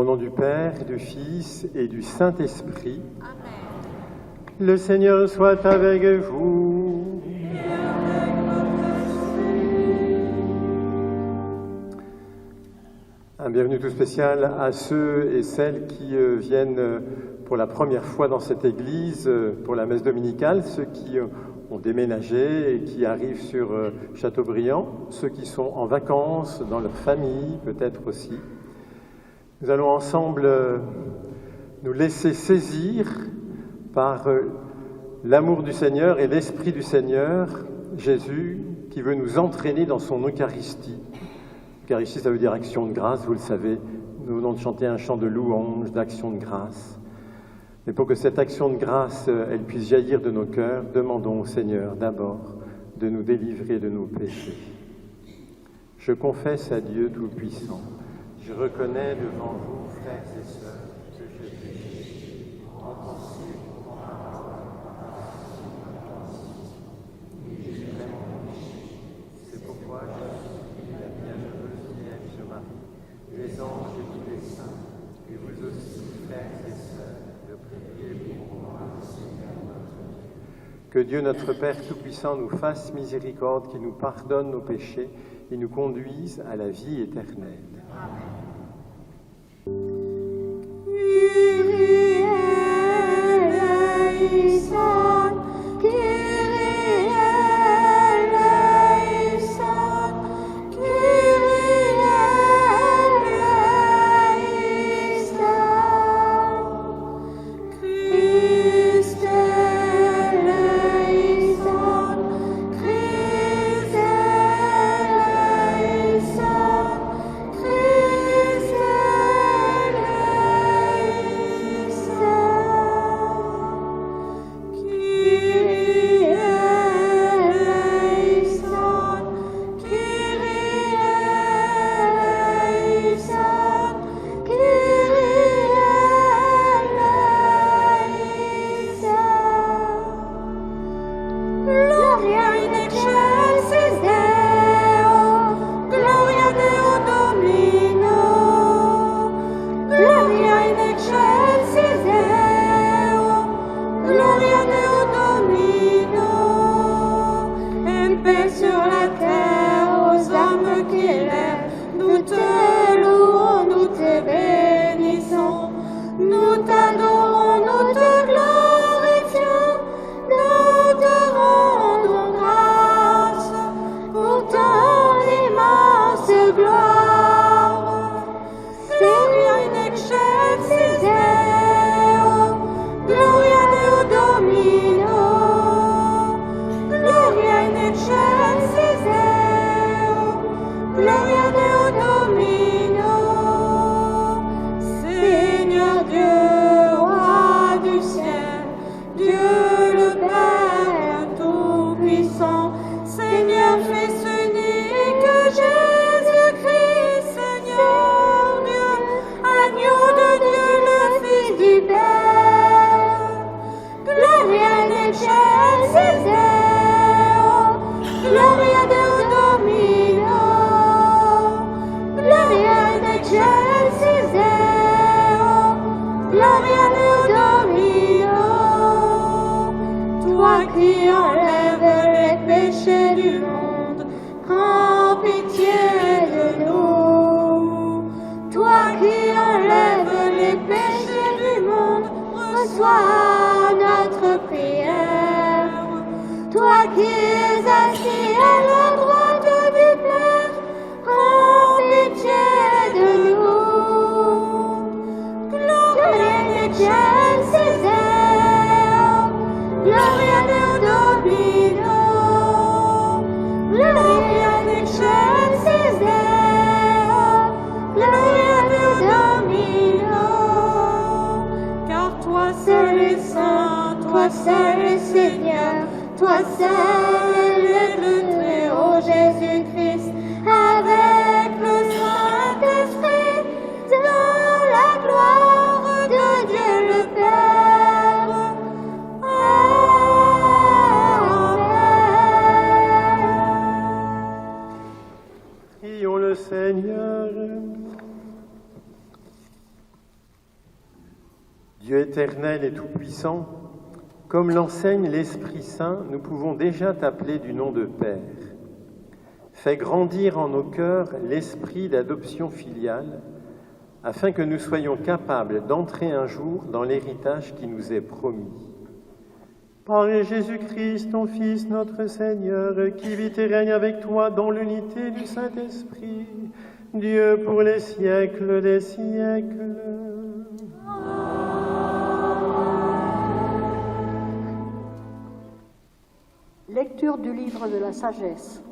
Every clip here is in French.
Au nom du Père, du Fils et du Saint-Esprit. Amen. Le Seigneur soit avec vous. Un bienvenue tout spécial à ceux et celles qui viennent pour la première fois dans cette église pour la messe dominicale, ceux qui ont déménagé et qui arrivent sur Châteaubriand, ceux qui sont en vacances, dans leur famille peut-être aussi. Nous allons ensemble nous laisser saisir par l'amour du Seigneur et l'Esprit du Seigneur, Jésus, qui veut nous entraîner dans son Eucharistie. Eucharistie, ça veut dire action de grâce, vous le savez. Nous venons de chanter un chant de louange, d'action de grâce. Mais pour que cette action de grâce, elle puisse jaillir de nos cœurs, demandons au Seigneur d'abord de nous délivrer de nos péchés. Je confesse à Dieu Tout-Puissant. Je reconnais devant vous, frères et sœurs, que j'ai péché en pensée, en parole, en action. J'ai vraiment péché. C'est pourquoi je supplie la bienheureuse Vierge Marie, les anges et tous les saints, et vous aussi, frères et sœurs, de prier pour moi, Seigneur notre Dieu. Que Dieu notre Père Tout-Puissant nous fasse miséricorde, qu'il nous pardonne nos péchés et nous conduise à la vie éternelle. Amen. éternel et tout-puissant, comme l'enseigne l'Esprit Saint, nous pouvons déjà t'appeler du nom de Père. Fais grandir en nos cœurs l'esprit d'adoption filiale, afin que nous soyons capables d'entrer un jour dans l'héritage qui nous est promis. Par Jésus-Christ, ton Fils, notre Seigneur, qui vit et règne avec toi dans l'unité du Saint-Esprit, Dieu pour les siècles des siècles. Lecture du livre de la sagesse.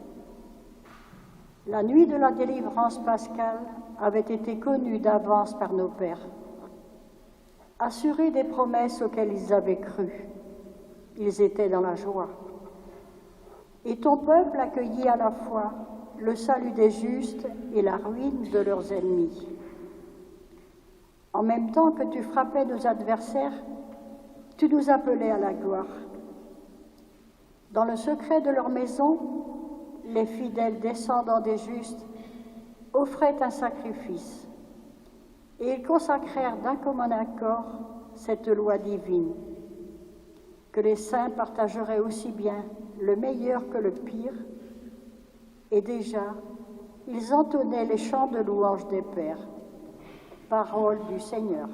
La nuit de la délivrance pascale avait été connue d'avance par nos pères. Assurés des promesses auxquelles ils avaient cru, ils étaient dans la joie. Et ton peuple accueillit à la fois le salut des justes et la ruine de leurs ennemis. En même temps que tu frappais nos adversaires, tu nous appelais à la gloire. Dans le secret de leur maison, les fidèles descendants des justes offraient un sacrifice, et ils consacrèrent d'un commun accord cette loi divine, que les saints partageraient aussi bien le meilleur que le pire, et déjà, ils entonnaient les chants de louange des pères. Parole du Seigneur.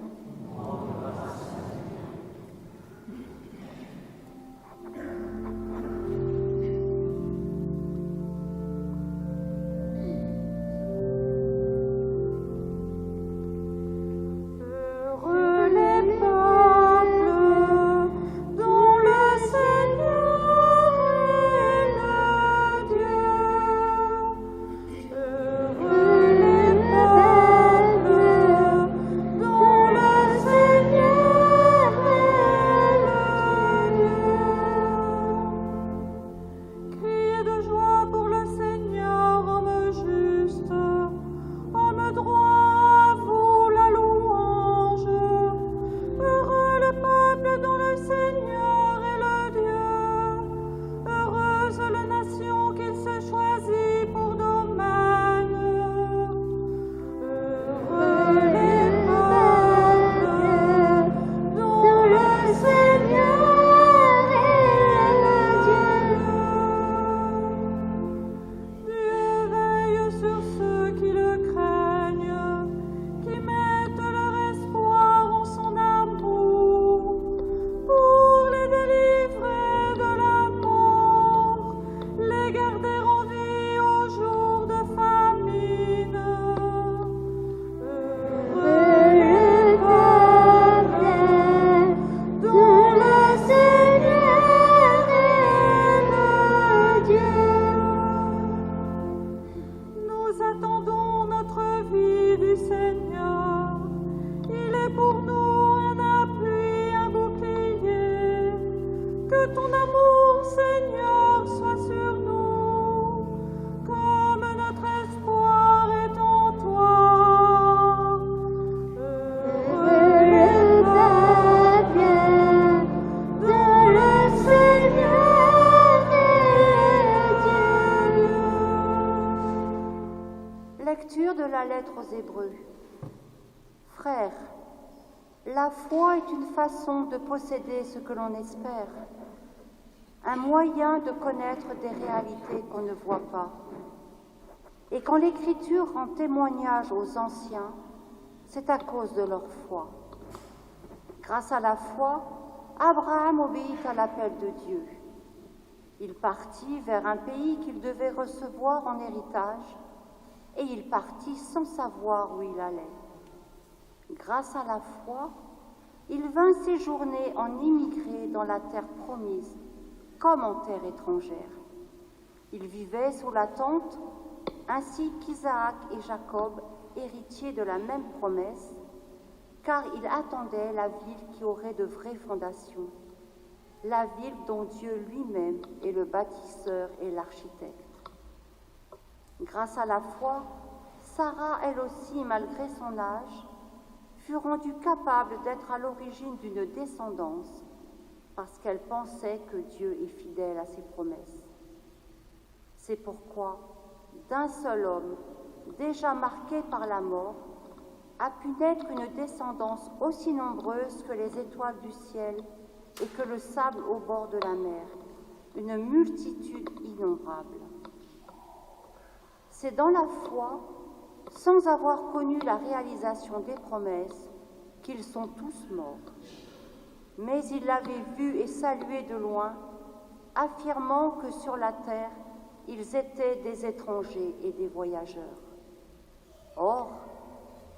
La foi est une façon de posséder ce que l'on espère, un moyen de connaître des réalités qu'on ne voit pas. Et quand l'Écriture rend témoignage aux anciens, c'est à cause de leur foi. Grâce à la foi, Abraham obéit à l'appel de Dieu. Il partit vers un pays qu'il devait recevoir en héritage, et il partit sans savoir où il allait. Grâce à la foi, il vint séjourner en immigré dans la terre promise, comme en terre étrangère. Il vivait sous la tente, ainsi qu'Isaac et Jacob, héritiers de la même promesse, car il attendait la ville qui aurait de vraies fondations, la ville dont Dieu lui-même est le bâtisseur et l'architecte. Grâce à la foi, Sarah, elle aussi, malgré son âge, fut rendue capable d'être à l'origine d'une descendance parce qu'elle pensait que Dieu est fidèle à ses promesses. C'est pourquoi, d'un seul homme, déjà marqué par la mort, a pu naître une descendance aussi nombreuse que les étoiles du ciel et que le sable au bord de la mer, une multitude innombrable. C'est dans la foi, sans avoir connu la réalisation des promesses, qu'ils sont tous morts. Mais ils l'avaient vu et salué de loin, affirmant que sur la terre, ils étaient des étrangers et des voyageurs. Or,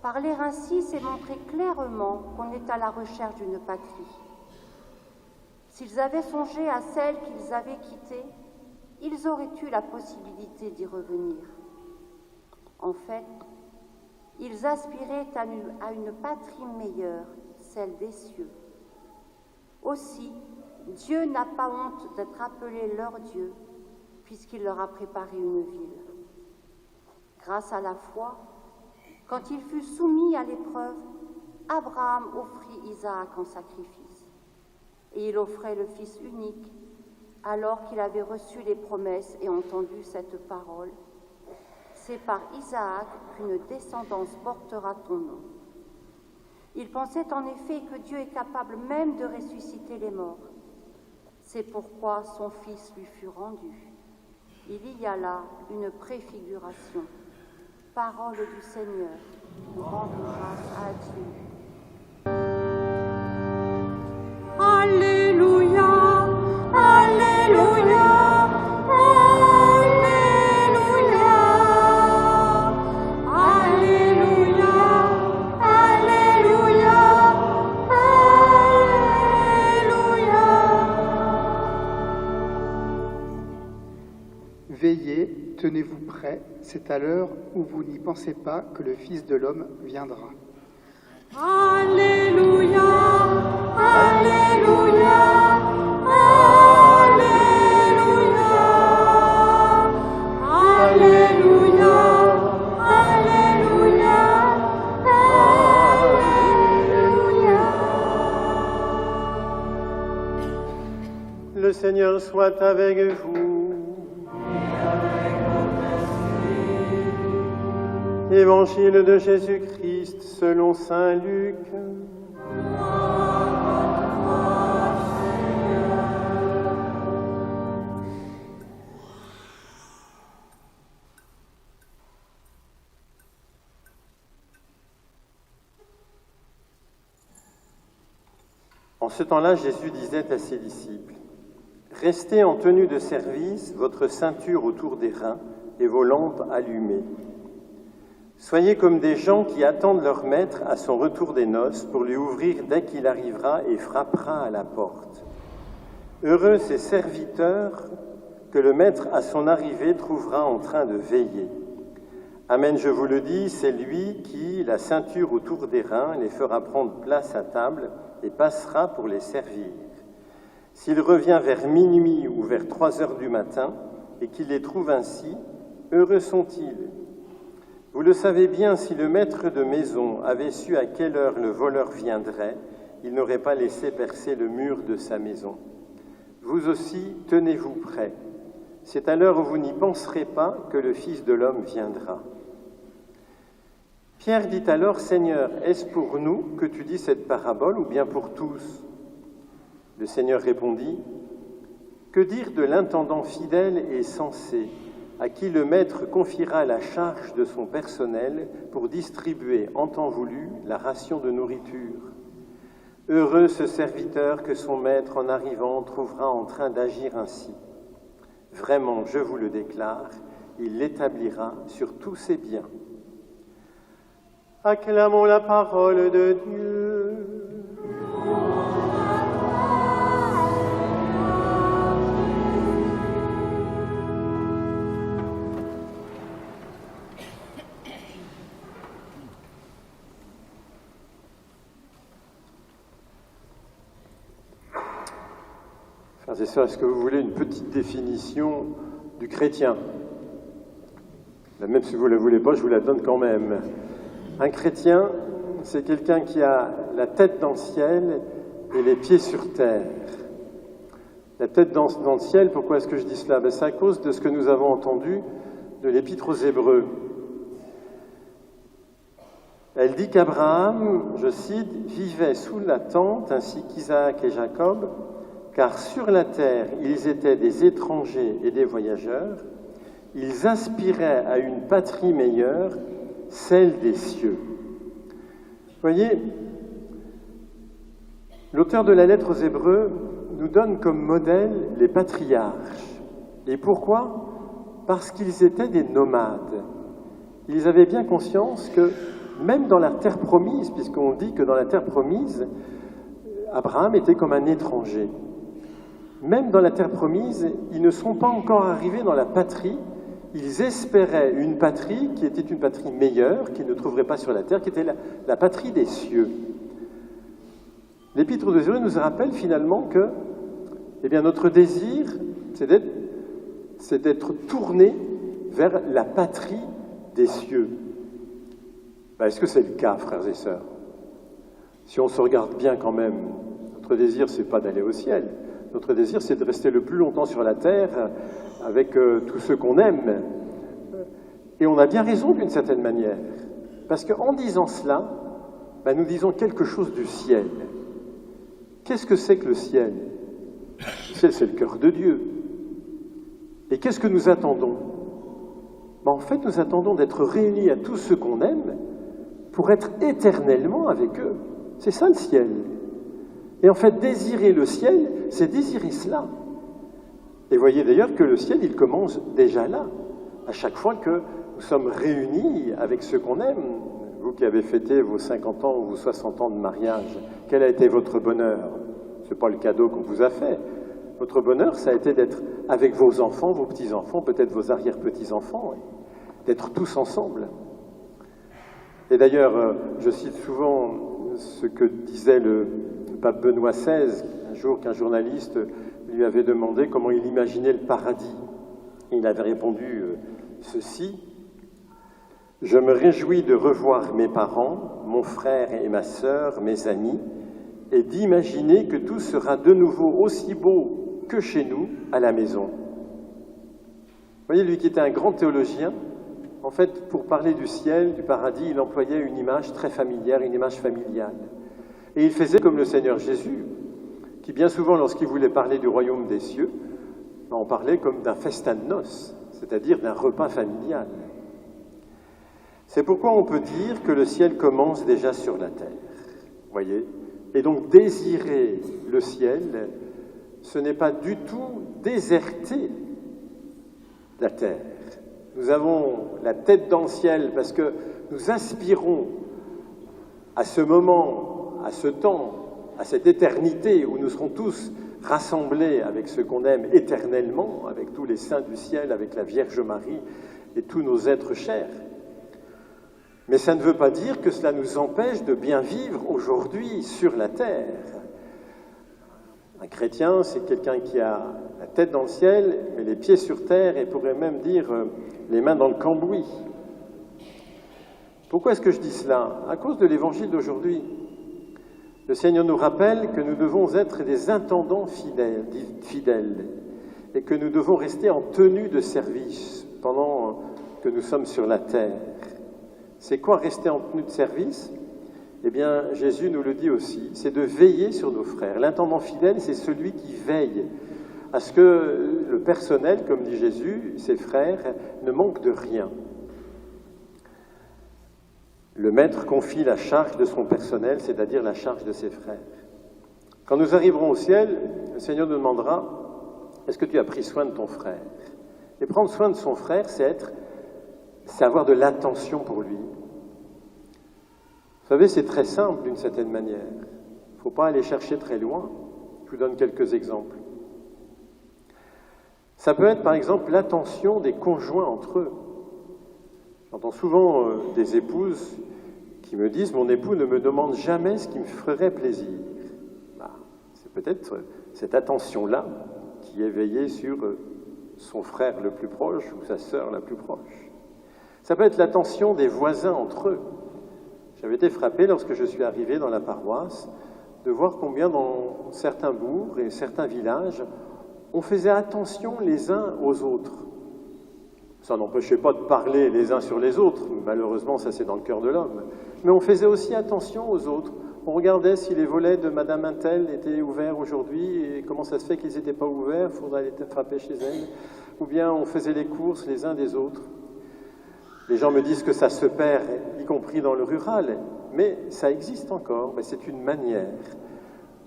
parler ainsi, c'est montrer clairement qu'on est à la recherche d'une patrie. S'ils avaient songé à celle qu'ils avaient quittée, ils auraient eu la possibilité d'y revenir. En fait, ils aspiraient à une patrie meilleure, celle des cieux. Aussi, Dieu n'a pas honte d'être appelé leur Dieu, puisqu'il leur a préparé une ville. Grâce à la foi, quand il fut soumis à l'épreuve, Abraham offrit Isaac en sacrifice. Et il offrait le Fils unique, alors qu'il avait reçu les promesses et entendu cette parole. C'est par Isaac qu'une descendance portera ton nom. Il pensait en effet que Dieu est capable même de ressusciter les morts. C'est pourquoi son Fils lui fut rendu. Il y a là une préfiguration. Parole du Seigneur, nous rendons grâce à Dieu. Alléluia, Alléluia, Alléluia, Alléluia, Alléluia, Alléluia. Veillez, tenez-vous prêts, c'est à l'heure où vous n'y pensez pas que le Fils de l'homme viendra. Alléluia, Alléluia, Alléluia, Alléluia, Alléluia, Alléluia. Le Seigneur soit avec vous. Évangile de Jésus-Christ selon saint Luc. En ce temps-là, Jésus disait à ses disciples, « Restez en tenue de service, votre ceinture autour des reins et vos lampes allumées. Soyez comme des gens qui attendent leur maître à son retour des noces pour lui ouvrir dès qu'il arrivera et frappera à la porte. Heureux ces serviteurs que le maître à son arrivée trouvera en train de veiller. Amen, je vous le dis, c'est lui qui, la ceinture autour des reins, les fera prendre place à table et passera pour les servir. S'il revient vers minuit ou vers 3 heures du matin et qu'il les trouve ainsi, heureux sont-ils. Vous le savez bien, si le maître de maison avait su à quelle heure le voleur viendrait, il n'aurait pas laissé percer le mur de sa maison. Vous aussi, tenez-vous prêts. C'est à l'heure où vous n'y penserez pas que le Fils de l'homme viendra. » Pierre dit alors, « Seigneur, est-ce pour nous que tu dis cette parabole ou bien pour tous ?» Le Seigneur répondit, « Que dire de l'intendant fidèle et sensé, à qui le maître confiera la charge de son personnel pour distribuer en temps voulu la ration de nourriture. Heureux ce serviteur que son maître en arrivant trouvera en train d'agir ainsi. Vraiment, je vous le déclare, il l'établira sur tous ses biens. » Acclamons la parole de Dieu. Frères et sœurs, est-ce que vous voulez une petite définition du chrétien? Même si vous ne la voulez pas, je vous la donne quand même. Un chrétien, c'est quelqu'un qui a la tête dans le ciel et les pieds sur terre. La tête dans le ciel, pourquoi est-ce que je dis cela? C'est à cause de ce que nous avons entendu de l'Épître aux Hébreux. Elle dit qu'Abraham, je cite, « vivait sous la tente ainsi qu'Isaac et Jacob, car sur la terre ils étaient des étrangers et des voyageurs, ils aspiraient à une patrie meilleure, celle des cieux. » Vous voyez, l'auteur de la lettre aux Hébreux nous donne comme modèle les patriarches. Et pourquoi ? Parce qu'ils étaient des nomades. Ils avaient bien conscience que même dans la terre promise, puisqu'on dit que dans la terre promise, Abraham était comme un étranger. Même dans la terre promise, ils ne sont pas encore arrivés dans la patrie. Ils espéraient une patrie qui était une patrie meilleure, qu'ils ne trouveraient pas sur la terre, qui était la patrie des cieux. L'Épître aux Hébreux nous rappelle finalement que eh bien, notre désir, c'est d'être tourné vers la patrie des cieux. Est-ce que c'est le cas, frères et sœurs? Si on se regarde bien quand même, notre désir, c'est pas d'aller au ciel. Notre désir, c'est de rester le plus longtemps sur la terre avec tous ceux qu'on aime. Et on a bien raison d'une certaine manière. Parce qu'en disant cela, nous disons quelque chose du ciel. Qu'est-ce que c'est que le ciel? Le ciel, c'est le cœur de Dieu. Et qu'est-ce que nous attendons? En fait, nous attendons d'être réunis à tous ceux qu'on aime pour être éternellement avec eux. C'est ça le ciel. Et en fait, désirer le ciel, c'est désirer cela. Et voyez d'ailleurs que le ciel, il commence déjà là. À chaque fois que nous sommes réunis avec ceux qu'on aime, vous qui avez fêté vos 50 ans ou vos 60 ans de mariage, quel a été votre bonheur? Ce n'est pas le cadeau qu'on vous a fait. Votre bonheur, ça a été d'être avec vos enfants, vos petits-enfants, peut-être vos arrière-petits-enfants, d'être tous ensemble. Et d'ailleurs, je cite souvent ce que disait le pape Benoît XVI, un jour qu'un journaliste lui avait demandé comment il imaginait le paradis. Et il avait répondu ceci: « Je me réjouis de revoir mes parents, mon frère et ma sœur, mes amis, et d'imaginer que tout sera de nouveau aussi beau que chez nous, à la maison. » Vous voyez, lui qui était un grand théologien, en fait, pour parler du ciel, du paradis, il employait une image très familière, une image familiale. Et il faisait comme le Seigneur Jésus, qui bien souvent, lorsqu'il voulait parler du royaume des cieux, on parlait comme d'un festin de noces, c'est-à-dire d'un repas familial. C'est pourquoi on peut dire que le ciel commence déjà sur la terre. Vous voyez ? Et donc désirer le ciel, ce n'est pas du tout déserter la terre. Nous avons la tête dans le ciel parce que nous aspirons à ce moment, à ce temps, à cette éternité où nous serons tous rassemblés avec ceux qu'on aime éternellement, avec tous les saints du ciel, avec la Vierge Marie et tous nos êtres chers. Mais ça ne veut pas dire que cela nous empêche de bien vivre aujourd'hui sur la terre. Un chrétien, c'est quelqu'un qui a la tête dans le ciel, mais les pieds sur terre, et pourrait même dire les mains dans le cambouis. Pourquoi est-ce que je dis cela? À cause de l'évangile d'aujourd'hui. Le Seigneur nous rappelle que nous devons être des intendants fidèles et que nous devons rester en tenue de service pendant que nous sommes sur la terre. C'est quoi rester en tenue de service? Eh bien, Jésus nous le dit aussi, c'est de veiller sur nos frères. L'intendant fidèle, c'est celui qui veille à ce que le personnel, comme dit Jésus, ses frères, ne manquent de rien. Le maître confie la charge de son personnel, c'est-à-dire la charge de ses frères. Quand nous arriverons au ciel, le Seigneur nous demandera, est-ce que tu as pris soin de ton frère? Et prendre soin de son frère, c'est avoir de l'attention pour lui. Vous savez, c'est très simple d'une certaine manière. Il ne faut pas aller chercher très loin. Je vous donne quelques exemples. Ça peut être par exemple l'attention des conjoints entre eux. J'entends souvent des épouses qui me disent « Mon époux ne me demande jamais ce qui me ferait plaisir. » C'est peut-être cette attention-là qui est veillée sur son frère le plus proche ou sa sœur la plus proche. Ça peut être l'attention des voisins entre eux. J'avais été frappé lorsque je suis arrivé dans la paroisse de voir combien dans certains bourgs et certains villages, on faisait attention les uns aux autres. Ça n'empêchait pas de parler les uns sur les autres, malheureusement ça c'est dans le cœur de l'homme, Mais on faisait aussi attention aux autres. On regardait si les volets de Madame Intel étaient ouverts aujourd'hui et comment ça se fait qu'ils n'étaient pas ouverts, il faudrait aller frapper chez elle. Ou bien on faisait les courses les uns des autres. Les gens me disent que ça se perd, y compris dans le rural, mais ça existe encore. Mais c'est une manière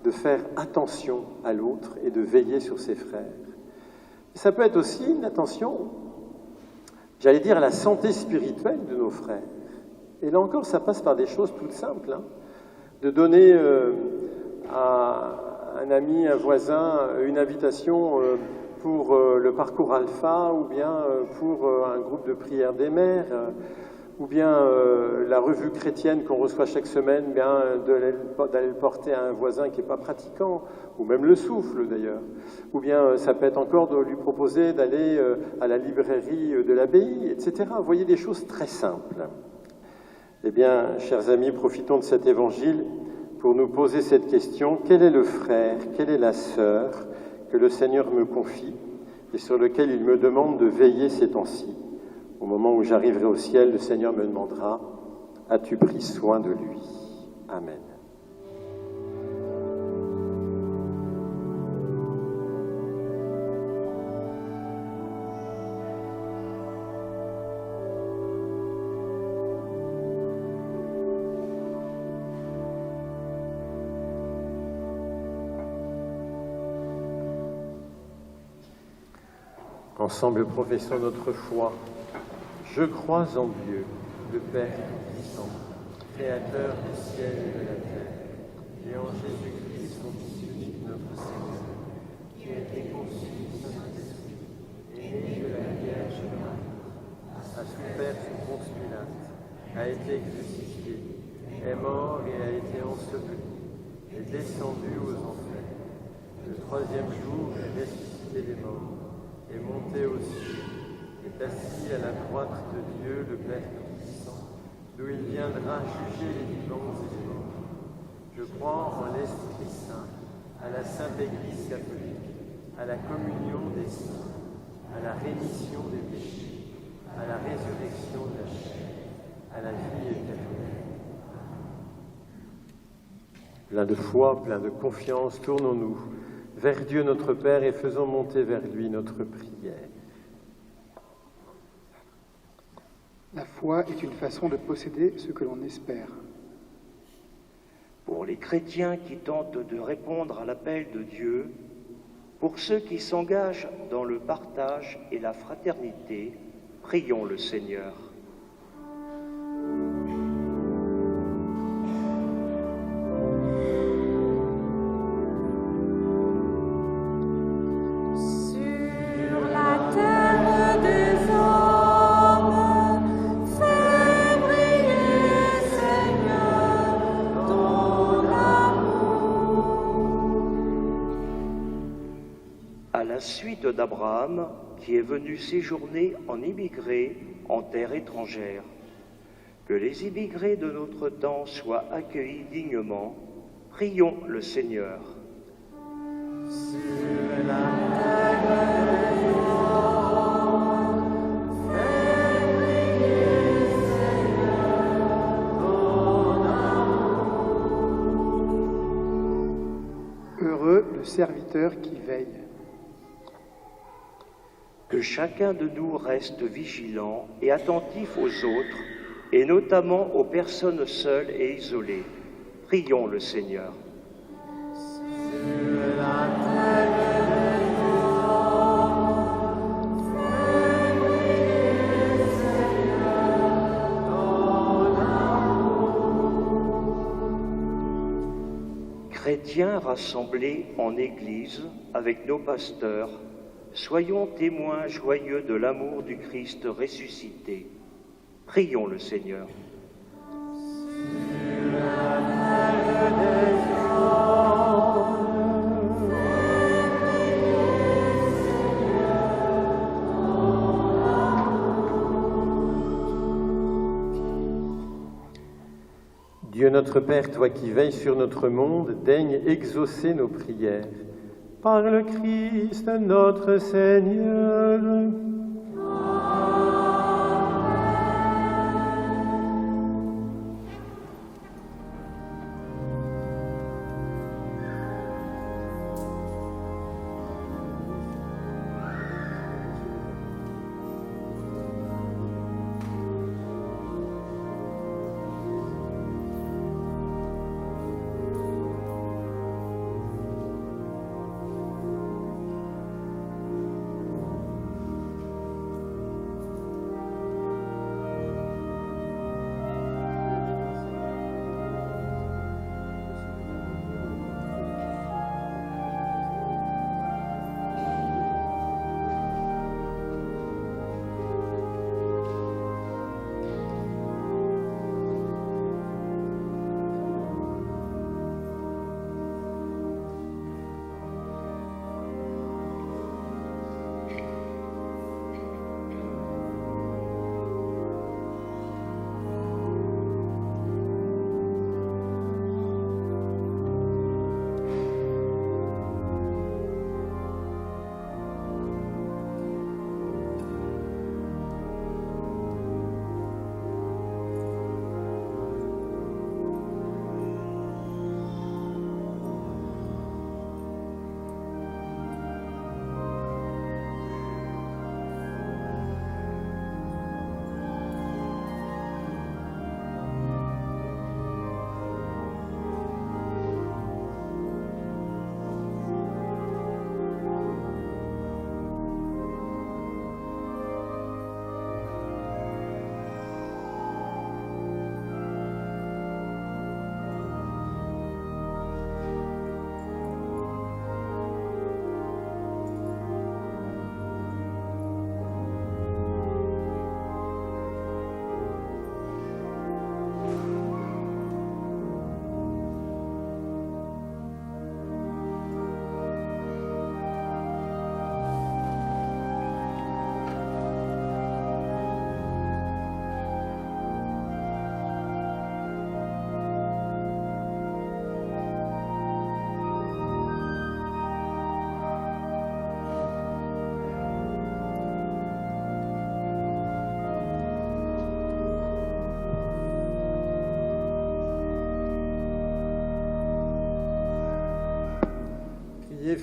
de faire attention à l'autre et de veiller sur ses frères. Ça peut être aussi une attention, j'allais dire, à la santé spirituelle de nos frères. Et là encore, ça passe par des choses toutes simples, hein. De donner à un ami, un voisin, une invitation pour le parcours Alpha, ou bien pour un groupe de prière des mères, ou bien la revue chrétienne qu'on reçoit chaque semaine, bien d'aller le porter à un voisin qui n'est pas pratiquant, ou même le souffle d'ailleurs. Ou bien ça peut être encore de lui proposer d'aller à la librairie de l'abbaye, etc. Vous voyez, des choses très simples. Eh bien, chers amis, profitons de cet évangile pour nous poser cette question. Quel est le frère, quelle est la sœur que le Seigneur me confie et sur lequel il me demande de veiller ces temps-ci? Au moment où j'arriverai au ciel, le Seigneur me demandera « As-tu pris soin de lui ?» Amen. Ensemble, professons notre foi. Je crois en Dieu, le Père Tout-Puissant, Créateur du ciel et de la terre, et en Jésus-Christ, son Fils unique, notre Seigneur, qui a été conçu du Saint-Esprit, est né de la Vierge Marie, a souffert sous Ponce Pilate, a été crucifié, est mort et a été enseveli, est descendu aux enfers. Le troisième jour, est ressuscité des morts, est monté aux cieux, est assis à la droite de Dieu, le Père Tout-Puissant, d'où il viendra juger les vivants et les morts. Je crois en l'Esprit Saint, à la Sainte Église catholique, à la communion des saints, à la rémission des péchés, à la résurrection de la chair, à la vie éternelle. Plein de foi, plein de confiance, tournons-nous vers Dieu notre Père et faisons monter vers lui notre prière. La foi est une façon de posséder ce que l'on espère. Pour les chrétiens qui tentent de répondre à l'appel de Dieu, pour ceux qui s'engagent dans le partage et la fraternité, prions le Seigneur. Suite d'Abraham, qui est venu séjourner en immigré en terre étrangère. Que les immigrés de notre temps soient accueillis dignement, prions le Seigneur. Sur la terre des hommes, fais briller, Seigneur, ton amour. Heureux le serviteur qui veille. Que chacun de nous reste vigilant et attentif aux autres, et notamment aux personnes seules et isolées. Prions le Seigneur. Sur la terre des hommes, fais briller, Seigneur, ton amour. Chrétiens rassemblés en Église avec nos pasteurs, soyons témoins joyeux de l'amour du Christ ressuscité. Prions le Seigneur. Sur la terre des hommes, fais briller, Seigneur, ton amour. Dieu notre Père, toi qui veilles sur notre monde, daigne exaucer nos prières. Par le Christ notre Seigneur.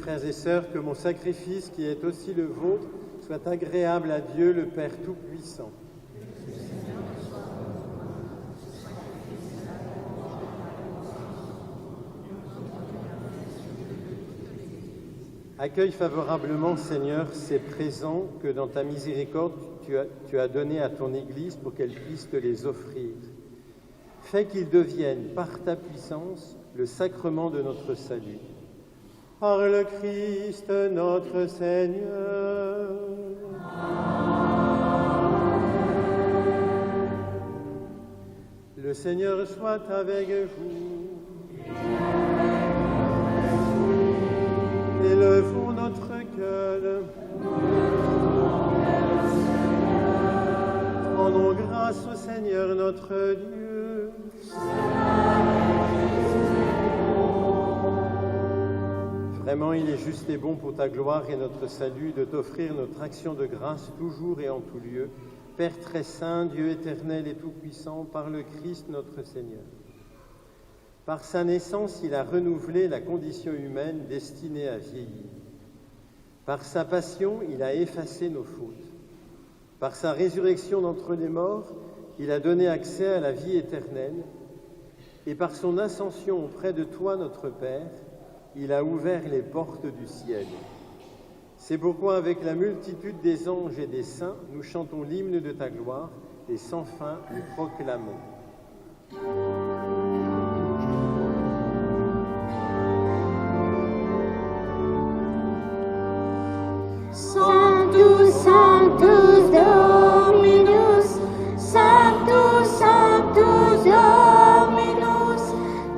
frères et sœurs, que mon sacrifice, qui est aussi le vôtre, soit agréable à Dieu, le Père Tout-Puissant. Accueille favorablement, Seigneur, ces présents que dans ta miséricorde tu as donnés à ton Église pour qu'elle puisse te les offrir. Fais qu'ils deviennent, par ta puissance, le sacrement de notre salut. Par le Christ notre Seigneur. Le Seigneur soit avec vous. Élevons notre cœur. Rendons grâce au Seigneur notre Dieu. Vraiment, il est juste et bon pour ta gloire et notre salut de t'offrir notre action de grâce toujours et en tout lieu. Père très saint, Dieu éternel et tout-puissant, par le Christ notre Seigneur. Par sa naissance, il a renouvelé la condition humaine destinée à vieillir. Par sa passion, il a effacé nos fautes. Par sa résurrection d'entre les morts, il a donné accès à la vie éternelle. Et par son ascension auprès de toi, notre Père, il a ouvert les portes du ciel. C'est pourquoi, avec la multitude des anges et des saints, nous chantons l'hymne de ta gloire et sans fin nous proclamons. Sanctus, Sanctus Dominus, Sanctus, Sanctus Dominus,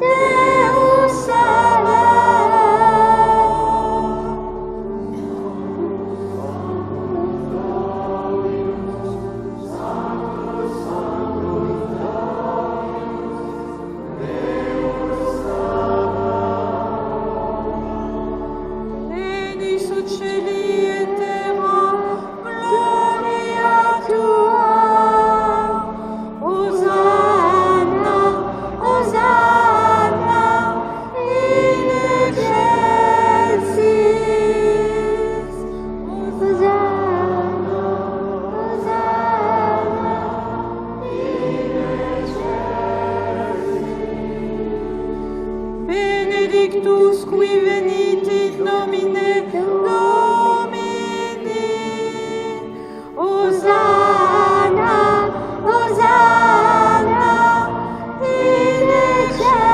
Deus Sabaoth. Benedis ucceli et terra, gloria tua. Hosanna, Hosanna, in excelsis. Hosanna, Hosanna, in excelsis. Benedictus qui venit in nomine Domini. Hosanna, Hosanna, in excelsis.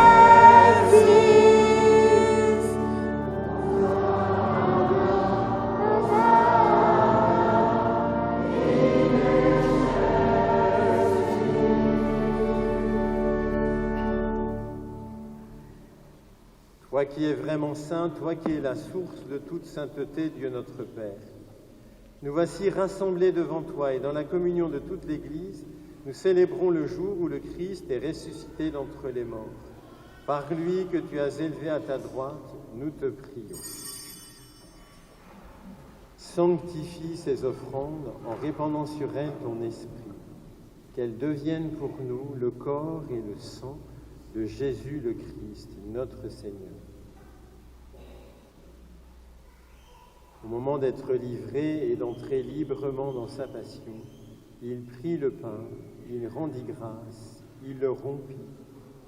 Toi qui es vraiment saint, toi qui es la source de toute sainteté, Dieu notre Père. Nous voici rassemblés devant toi et dans la communion de toute l'Église, nous célébrons le jour où le Christ est ressuscité d'entre les morts. Par lui que tu as élevé à ta droite, nous te prions. Sanctifie ces offrandes en répandant sur elles ton esprit, qu'elles deviennent pour nous le corps et le sang de Jésus le Christ, notre Seigneur. Au moment d'être livré et d'entrer librement dans sa passion, il prit le pain, il rendit grâce, il le rompit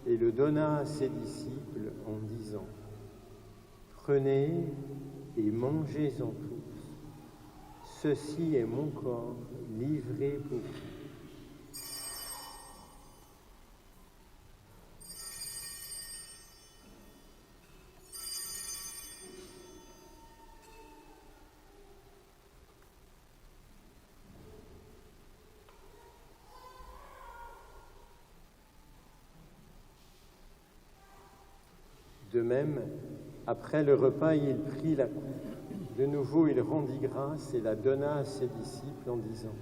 et le donna à ses disciples en disant : « Prenez et mangez-en tous. Ceci est mon corps livré pour vous. » De même, après le repas, il prit la coupe. De nouveau, il rendit grâce et la donna à ses disciples en disant :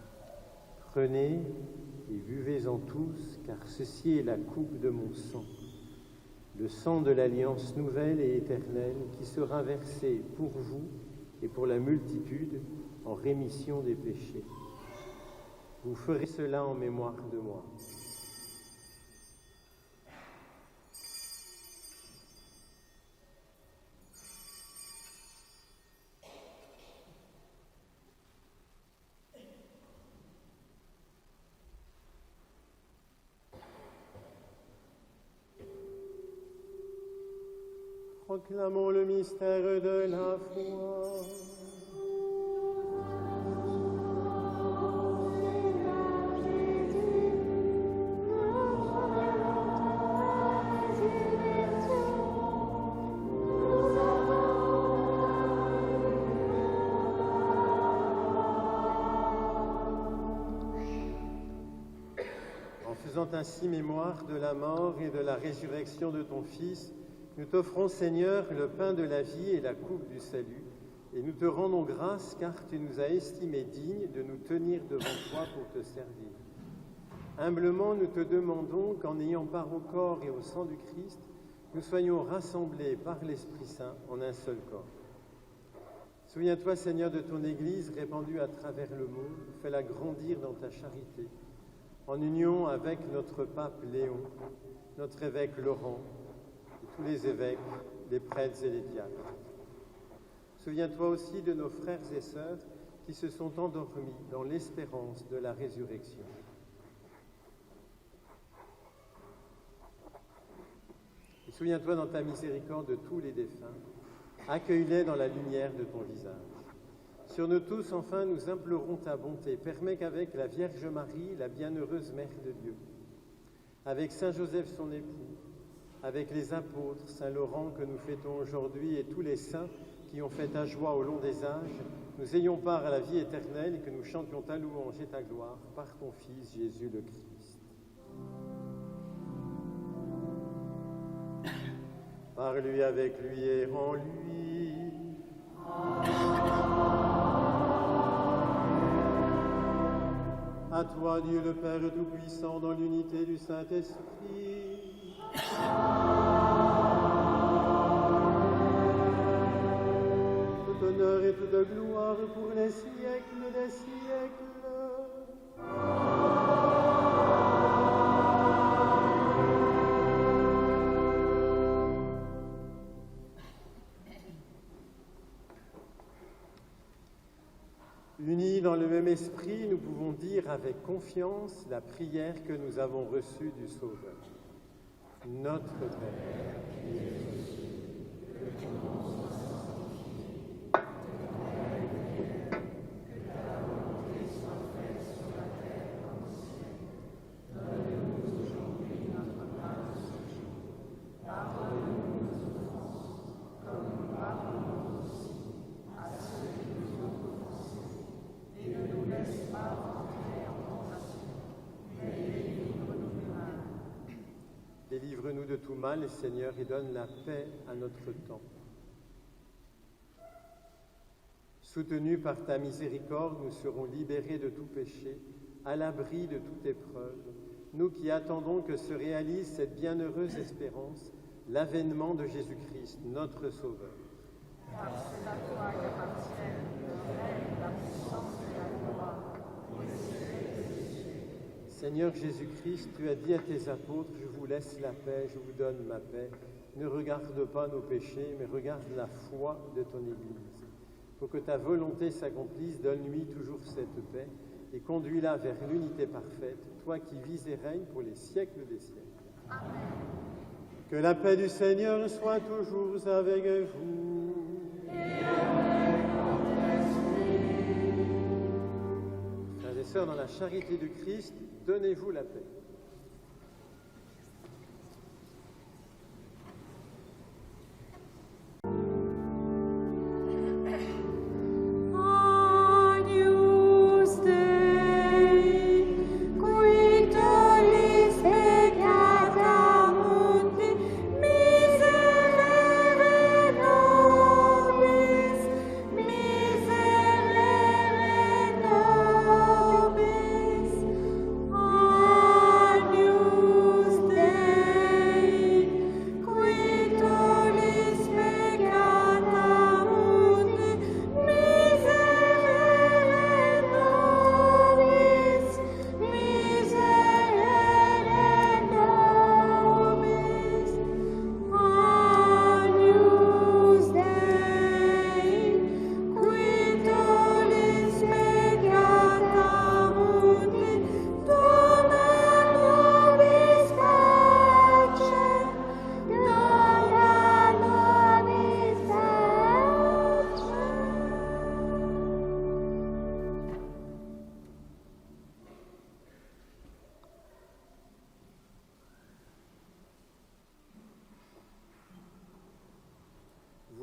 « Prenez et buvez-en tous, car ceci est la coupe de mon sang, le sang de l'alliance nouvelle et éternelle qui sera versé pour vous et pour la multitude en rémission des péchés. Vous ferez cela en mémoire de moi. » Proclamons le mystère de la foi. En faisant ainsi mémoire de la mort et de la résurrection de ton Fils, nous t'offrons, Seigneur, le pain de la vie et la coupe du salut, et nous te rendons grâce car tu nous as estimés dignes de nous tenir devant toi pour te servir. Humblement, nous te demandons qu'en ayant part au corps et au sang du Christ, nous soyons rassemblés par l'Esprit Saint en un seul corps. Souviens-toi, Seigneur, de ton Église répandue à travers le monde, fais-la grandir dans ta charité, en union avec notre pape Léon, notre évêque Laurent, et tous les évêques, les prêtres et les diacres. Souviens-toi aussi de nos frères et sœurs qui se sont endormis dans l'espérance de la résurrection. Et souviens-toi dans ta miséricorde de tous les défunts, accueille-les dans la lumière de ton visage. Sur nous tous, enfin, nous implorons ta bonté. Permets qu'avec la Vierge Marie, la bienheureuse Mère de Dieu, avec Saint Joseph son époux, avec les apôtres, Saint Laurent que nous fêtons aujourd'hui et tous les saints qui ont fait ta joie au long des âges, nous ayons part à la vie éternelle et que nous chantions ta louange et ta gloire par ton Fils Jésus le Christ. Par lui, avec lui et en lui. À toi, Dieu le Père Tout-Puissant, dans l'unité du Saint-Esprit. Tout honneur et toute gloire pour les siècles des siècles. Unis dans le même esprit, nous pouvons dire avec confiance la prière que nous avons reçue du Sauveur. Notre Père, qui es aux cieux, que ton nom soit sanctifié, que ta volonté vienne, que ta volonté soit faite sur la terre comme au ciel. Donne-nous aujourd'hui notre pain de ce jour. Pardonne-nous nos offenses, comme nous pardonnons aussi à ceux qui nous ont offensés. Et ne nous laisse pas entrer en tentation, mais délivre-nous du mal. Délivre-nous de tout mal, Seigneur, et donne la paix à notre temps. Soutenus par ta miséricorde, nous serons libérés de tout péché, à l'abri de toute épreuve, nous qui attendons que se réalise cette bienheureuse espérance, l'avènement de Jésus-Christ, notre Sauveur. Car c'est à toi qu'appartiennent le règne, la puissance et la gloire, pour les siècles des siècles. Seigneur Jésus-Christ, tu as dit à tes apôtres, je vous laisse la paix, je vous donne ma paix. Ne regarde pas nos péchés, mais regarde la foi de ton Église. Pour que ta volonté s'accomplisse, donne-lui toujours cette paix et conduis-la vers l'unité parfaite, toi qui vis et règnes pour les siècles des siècles. Amen. Que la paix du Seigneur soit toujours avec vous. Et avec ton esprit. Frères et sœurs, dans la charité du Christ, donnez-vous la paix. Agnus Dei, qui tollis peccata mundi, miserere nobis, miserere nobis. Amen.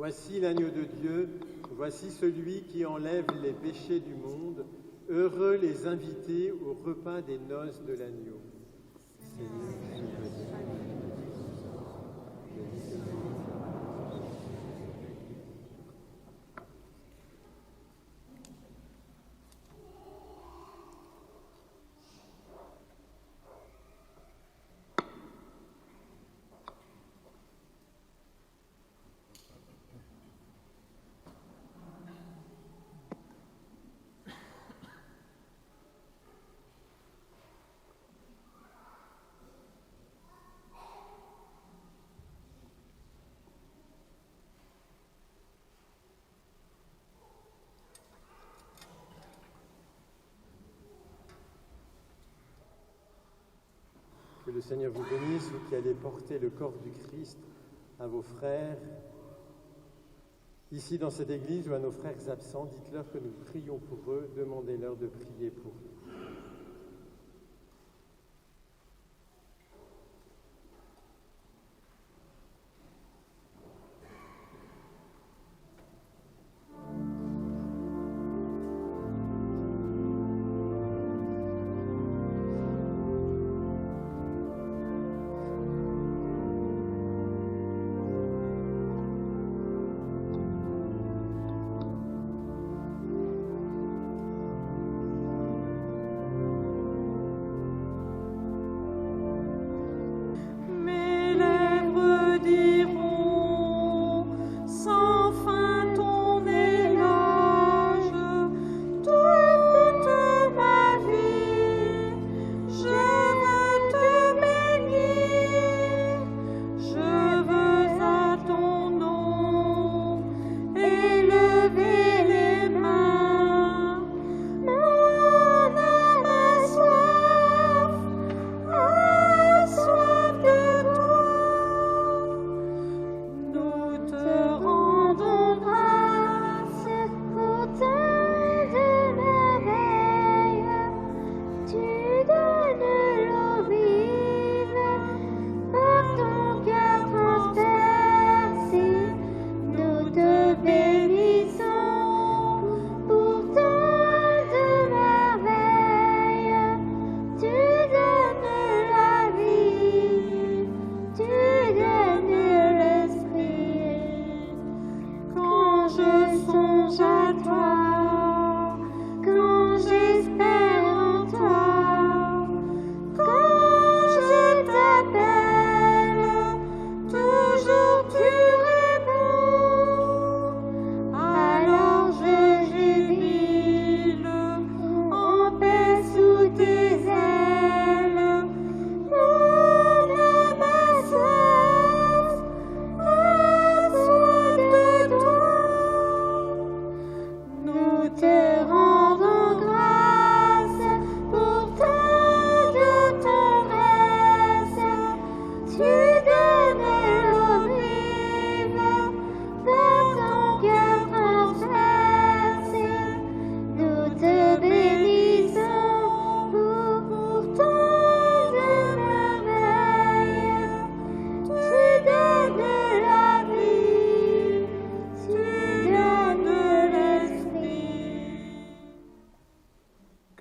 Voici l'agneau de Dieu, voici celui qui enlève les péchés du monde. Heureux les invités au repas des noces de l'agneau. Que le Seigneur vous bénisse, vous qui allez porter le corps du Christ à vos frères. Ici, dans cette église ou à nos frères absents, dites-leur que nous prions pour eux, demandez-leur de prier pour eux.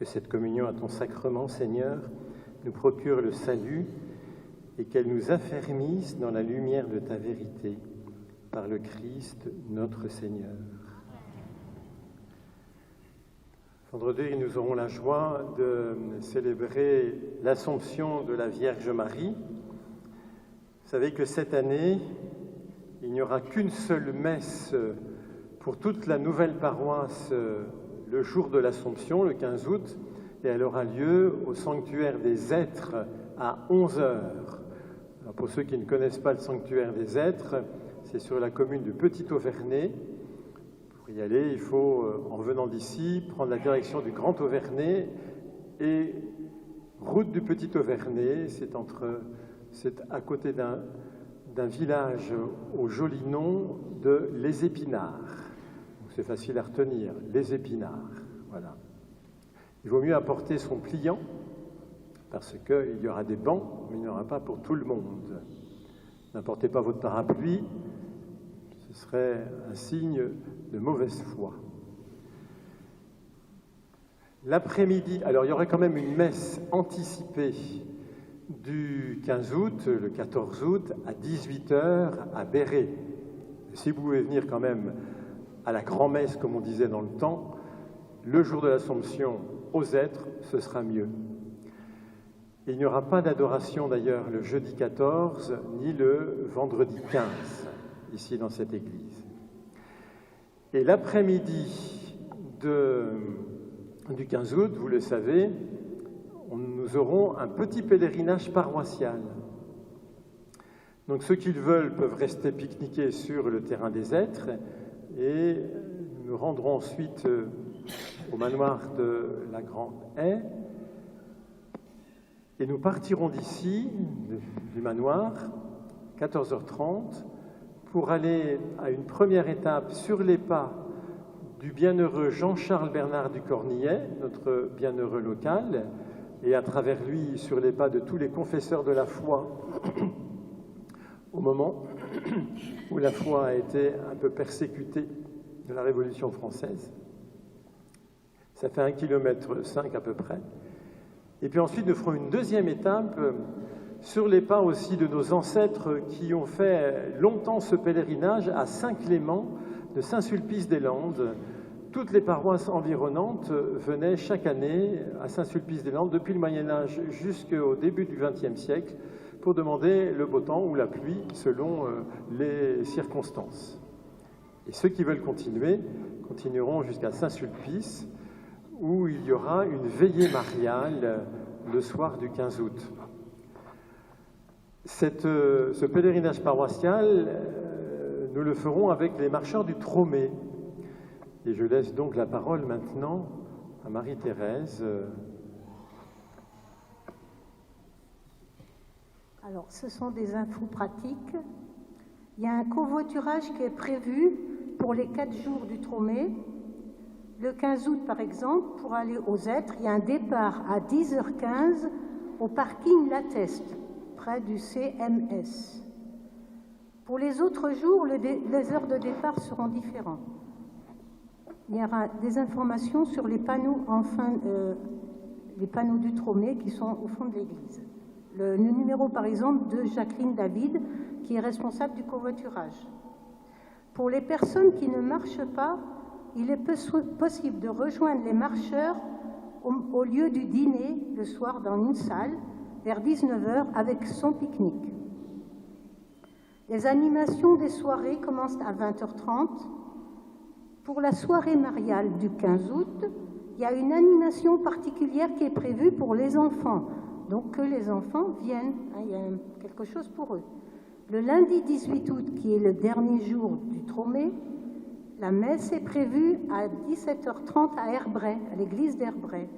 Cette communion à ton sacrement, Seigneur, nous procure le salut et qu'elle nous affermisse dans la lumière de ta vérité par le Christ, notre Seigneur. Vendredi, nous aurons la joie de célébrer l'Assomption de la Vierge Marie. Vous savez que cette année, il n'y aura qu'une seule messe pour toute la nouvelle paroisse le jour de l'Assomption, le 15 août, et elle aura lieu au sanctuaire des Êtres à 11h. Alors pour ceux qui ne connaissent pas le sanctuaire des Êtres, c'est sur la commune de Petit-Auverney. Pour y aller, il faut, en venant d'ici, prendre la direction du Grand Auverney et route du Petit-Auverney. C'est à côté d'un village au joli nom de Les Épinards. C'est facile à retenir, Les Épinards. Voilà. Il vaut mieux apporter son pliant, parce qu'il y aura des bancs, mais il n'y en aura pas pour tout le monde. N'apportez pas votre parapluie, ce serait un signe de mauvaise foi. L'après-midi, alors il y aurait quand même une messe anticipée du 15 août, le 14 août, à 18h à Béret. Si vous pouvez venir quand même à la grand-messe, comme on disait dans le temps, le jour de l'Assomption aux êtres, ce sera mieux. Il n'y aura pas d'adoration d'ailleurs le jeudi 14, ni le vendredi 15, ici dans cette église. Et l'après-midi du 15 août, vous le savez, nous aurons un petit pèlerinage paroissial. Donc ceux qui le veulent peuvent rester pique-niquer sur le terrain des êtres et nous rendrons ensuite au manoir de la Grande Haie et nous partirons d'ici, du manoir, 14h30, pour aller à une première étape sur les pas du bienheureux Jean-Charles Bernard du Cornillet, notre bienheureux local, et à travers lui sur les pas de tous les confesseurs de la foi au moment où la foi a été un peu persécutée de la Révolution française. Ça fait 1,5 km à peu près. Et puis ensuite, nous ferons une deuxième étape sur les pas aussi de nos ancêtres qui ont fait longtemps ce pèlerinage à Saint-Clément de Saint-Sulpice-des-Landes. Toutes les paroisses environnantes venaient chaque année à Saint-Sulpice-des-Landes depuis le Moyen-Âge jusqu'au début du XXe siècle pour demander le beau temps ou la pluie selon les circonstances. Et ceux qui veulent continuer continueront jusqu'à Saint-Sulpice où il y aura une veillée mariale le soir du 15 août. Ce pèlerinage paroissial, nous le ferons avec les marcheurs du Tromé. Et je laisse donc la parole maintenant à Marie-Thérèse. Alors, ce sont des infos pratiques. Il y a un covoiturage qui est prévu pour les 4 jours du Tromé. Le 15 août, par exemple, pour aller aux êtres, il y a un départ à 10h15 au parking Lateste, près du CMS. Pour les autres jours, les heures de départ seront différentes. Il y aura des informations sur les panneaux, les panneaux du Tromé qui sont au fond de l'église. Le numéro, par exemple, de Jacqueline David, qui est responsable du covoiturage. Pour les personnes qui ne marchent pas, il est possible de rejoindre les marcheurs au lieu du dîner le soir dans une salle, vers 19h, avec son pique-nique. Les animations des soirées commencent à 20h30. Pour la soirée mariale du 15 août, il y a une animation particulière qui est prévue pour les enfants. Donc que les enfants viennent, il y a quelque chose pour eux. Le lundi 18 août, qui est le dernier jour du Tromé, la messe est prévue à 17h30 à Herbray, à l'église d'Herbray.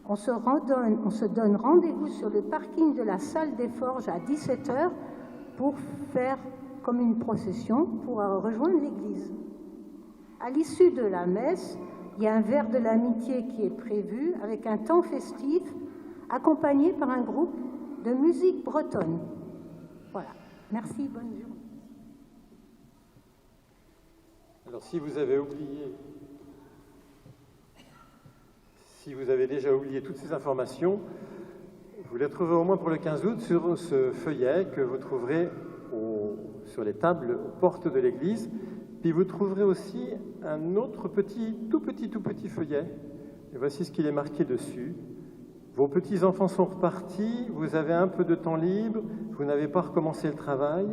On se donne rendez-vous sur le parking de la salle des Forges à 17h pour faire comme une procession pour rejoindre l'église. À l'issue de la messe, il y a un verre de l'amitié qui est prévu avec un temps festif accompagné par un groupe de musique bretonne. Voilà. Merci, bonne journée. Alors si vous avez déjà oublié toutes ces informations, vous les trouverez au moins pour le 15 août sur ce feuillet que vous trouverez sur les tables aux portes de l'église. Puis vous trouverez aussi un autre tout petit feuillet. Et voici ce qu'il est marqué dessus. Vos petits-enfants sont repartis, vous avez un peu de temps libre, vous n'avez pas recommencé le travail,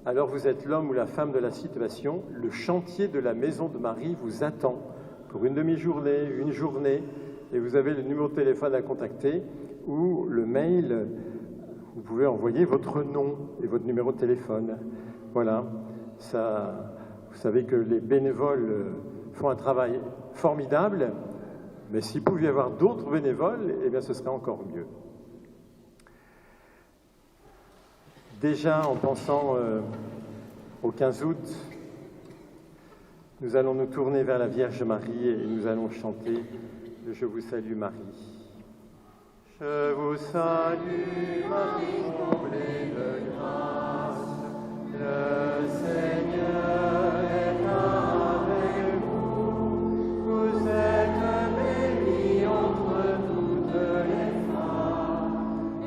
alors vous êtes l'homme ou la femme de la situation, le chantier de la maison de Marie vous attend pour une demi-journée, une journée, et vous avez le numéro de téléphone à contacter ou le mail, vous pouvez envoyer votre nom et votre numéro de téléphone. Voilà, ça, vous savez que les bénévoles font un travail formidable, mais s'il pouvait y avoir d'autres bénévoles, eh bien ce serait encore mieux. Déjà, en pensant au 15 août, nous allons nous tourner vers la Vierge Marie et nous allons chanter le « Je vous salue Marie ». Je vous salue Marie, comblée de grâce, Le Seigneur est avec vous. Vous êtes bénie entre toutes les femmes.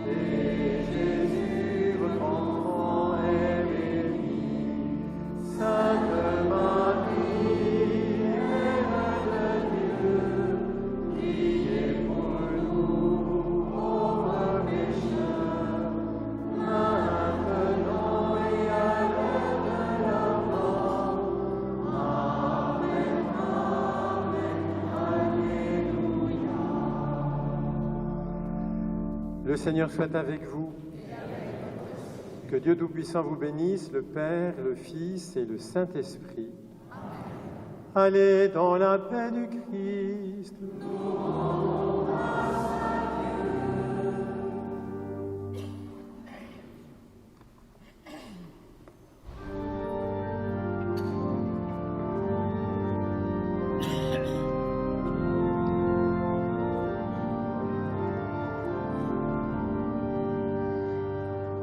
Et Jésus, votre enfant, est béni. Sainte Marie, Mère de Dieu, priez pour nous, pauvres pécheurs, maintenant et à l'heure de la mort. Amen, Amen, Alléluia. Le Seigneur soit avec vous. Que Dieu Tout-Puissant vous bénisse, le Père, le Fils et le Saint-Esprit. Allez dans la paix du Christ.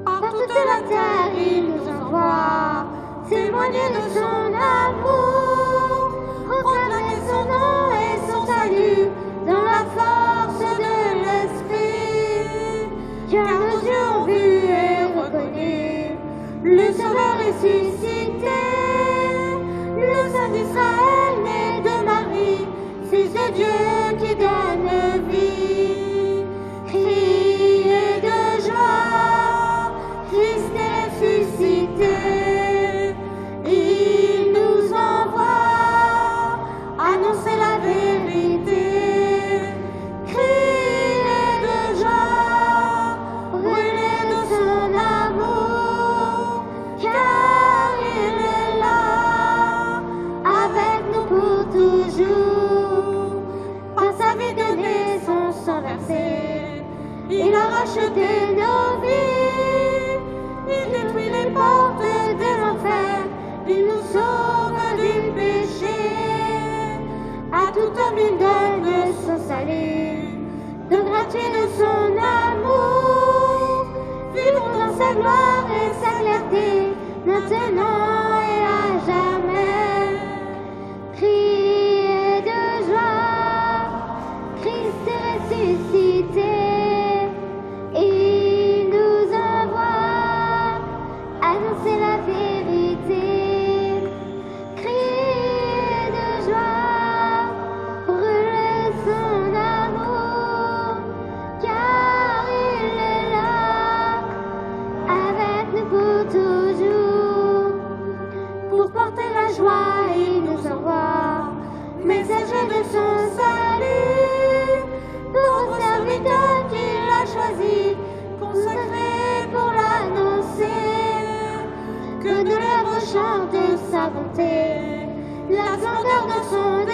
Par toute la terre, il nous envoie témoigner de son amour, proclamer son nom et son salut dans la force de l'Esprit. Car nos yeux ont vu et reconnu le Sauveur ressuscité, le Saint d'Israël né de Marie, Fils de Dieu qui donne vie. Criez de joie, Christ est ressuscité. Il nous envoie annoncer la vérité. Criez de joie, brûlez de son amour, car il est là, avec nous pour toujours. Par sa vie donnée, son sang versé, il a racheté nos vies. Il détruit les portes de l'enfer, il nous sauve du péché. À tout homme il donne son salut, de gratuit de son amour. Vivons dans sa gloire et sa clarté, maintenant et à jamais. Criez de joie, Christ est ressuscité. Il nous envoie annoncer la vérité. Criez de joie, brûlez son amour, car il est là, avec nous pour toujours. Pour porter la joie, il nous envoie messager de son salut, pour vos serviteurs qu'il a choisis, consacrés pour l'annoncer. Que de lèvres chante sa bonté, la splendeur de son